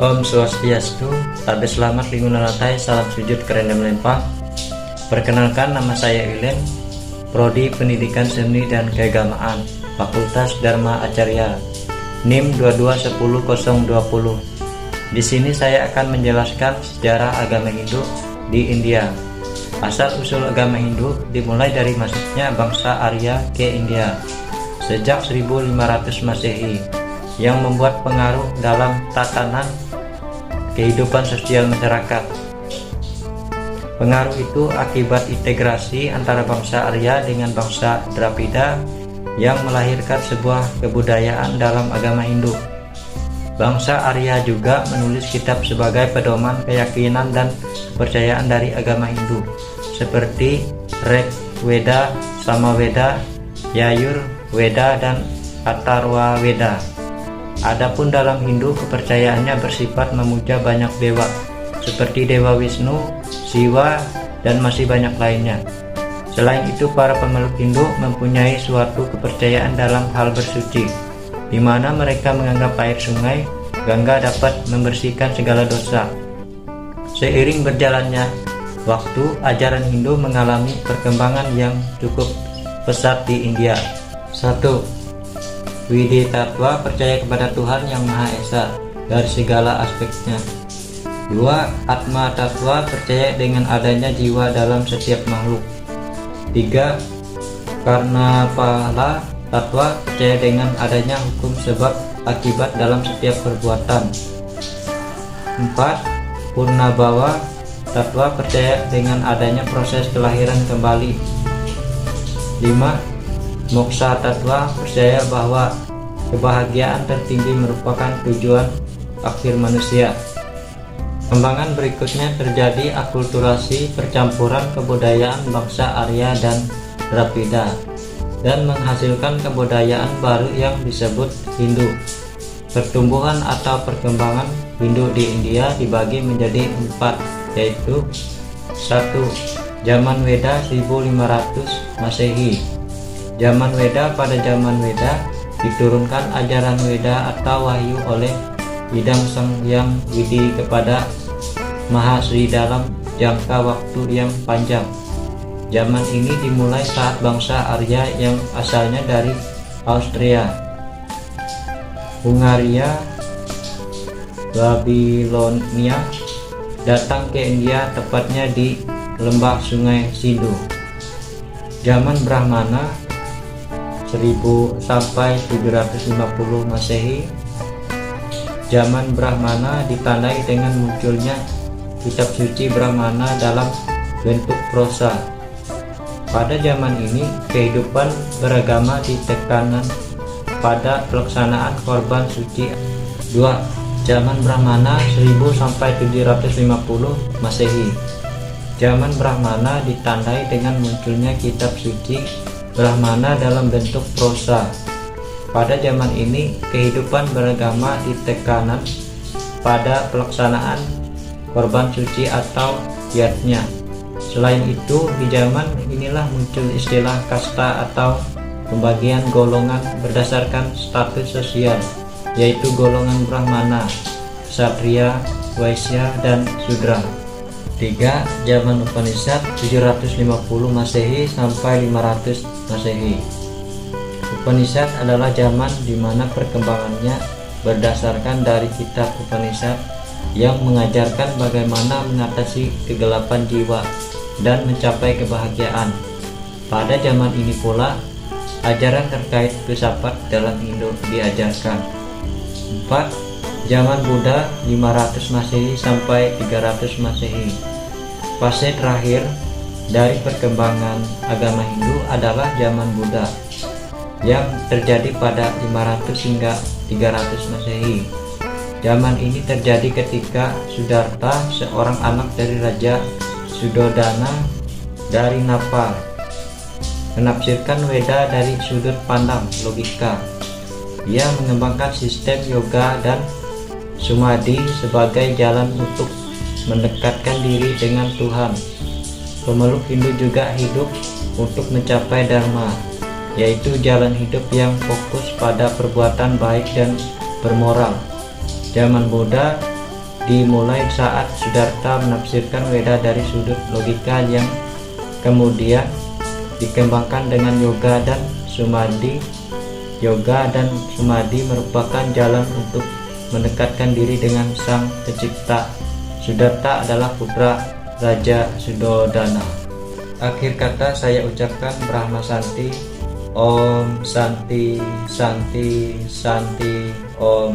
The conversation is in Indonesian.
Om Swastiastu, Sabe selamat lingkungan lantai, salam sujud keren dan melimpah. Perkenalkan, nama saya Ilen, Prodi Pendidikan Seni dan Keagamaan, Fakultas Dharma Acarya, NIM 2210020. Di sini saya akan menjelaskan sejarah agama Hindu di India. Asal-usul agama Hindu dimulai dari masuknya bangsa Arya ke India sejak 1500 Masehi, yang membuat pengaruh dalam tatanan kehidupan sosial masyarakat. Pengaruh itu akibat integrasi antara bangsa Arya dengan bangsa Dravida yang melahirkan sebuah kebudayaan dalam agama Hindu. Bangsa Arya juga menulis kitab sebagai pedoman keyakinan dan kepercayaan dari agama Hindu, seperti Rig Veda, Samaveda, Yajur Veda, dan Atharva Veda. Adapun dalam Hindu, kepercayaannya bersifat memuja banyak dewa seperti Dewa Wisnu, Siwa, dan masih banyak lainnya. Selain itu, para pemeluk Hindu mempunyai suatu kepercayaan dalam hal bersuci, di mana mereka menganggap air sungai Gangga dapat membersihkan segala dosa. Seiring berjalannya waktu, ajaran Hindu mengalami perkembangan yang cukup pesat di India. 1. Widitatwa, percaya kepada Tuhan yang Maha Esa dari segala aspeknya. 2. Atma Tatwa, percaya dengan adanya jiwa dalam setiap makhluk. 3. Karnapala Tatwa, percaya dengan adanya hukum sebab akibat dalam setiap perbuatan. 4. Purnabhawa Tatwa, percaya dengan adanya proses kelahiran kembali. 5. Moksha Tatwa, percaya bahwa kebahagiaan tertinggi merupakan tujuan akhir manusia. Kembangan berikutnya terjadi akulturasi, percampuran kebudayaan bangsa Arya dan Dravida, dan menghasilkan kebudayaan baru yang disebut Hindu. Pertumbuhan atau perkembangan Hindu di India dibagi menjadi 4, yaitu 1. Zaman Weda 1500 Masehi. Zaman Weda, pada zaman Weda diturunkan ajaran Weda atau wahyu oleh Idam Sang Hyang Widi kepada Mahasri dalam jangka waktu yang panjang. Zaman ini dimulai saat bangsa Arya yang asalnya dari Austria, Hungaria, Babilonia datang ke India, tepatnya di lembah Sungai Sindhu. Zaman Brahmana 1000 sampai 750 Masehi. Zaman Brahmana ditandai dengan munculnya kitab suci Brahmana dalam bentuk prosa. Pada zaman ini, kehidupan beragama ditekanan pada pelaksanaan korban suci. 2. Zaman Brahmana 1000 sampai 750 Masehi. Zaman Brahmana ditandai dengan munculnya kitab suci Brahmana dalam bentuk prosa. Pada zaman ini, kehidupan beragama ditekanan pada pelaksanaan korban suci atau yatnya. Selain itu, di zaman inilah muncul istilah kasta atau pembagian golongan berdasarkan status sosial, yaitu golongan Brahmana, Ksatria, Waisya, dan Sudra. 3. Zaman Upanishad 750 Masehi sampai 500 Masehi. Upanishad adalah zaman di mana perkembangannya berdasarkan dari kitab Upanishad yang mengajarkan bagaimana mengatasi kegelapan jiwa dan mencapai kebahagiaan. Pada zaman ini pula, ajaran terkait filsafat dalam Hindu diajarkan. 4. Zaman Buddha 500 Masehi sampai 300 Masehi. Fase terakhir dari perkembangan agama Hindu adalah zaman Buddha yang terjadi pada 500 hingga 300 Masehi. Zaman ini terjadi ketika Siddhartha, seorang anak dari Raja Suddhodana dari Nepal, menafsirkan Weda dari sudut pandang logika. Ia mengembangkan sistem yoga dan samadhi sebagai jalan untuk mendekatkan diri dengan Tuhan. Pemeluk Hindu juga hidup untuk mencapai Dharma, yaitu jalan hidup yang fokus pada perbuatan baik dan bermoral. zaman Buddha dimulai saat Siddhartha menafsirkan Weda dari sudut logika yang kemudian dikembangkan dengan yoga dan samadhi. Yoga dan samadhi merupakan jalan untuk mendekatkan diri dengan Sang Pencipta. Siddhartha adalah putra Raja Suddhodana. Akhir kata saya ucapkan Brahma Santi. Om Santi Santi Santi Om.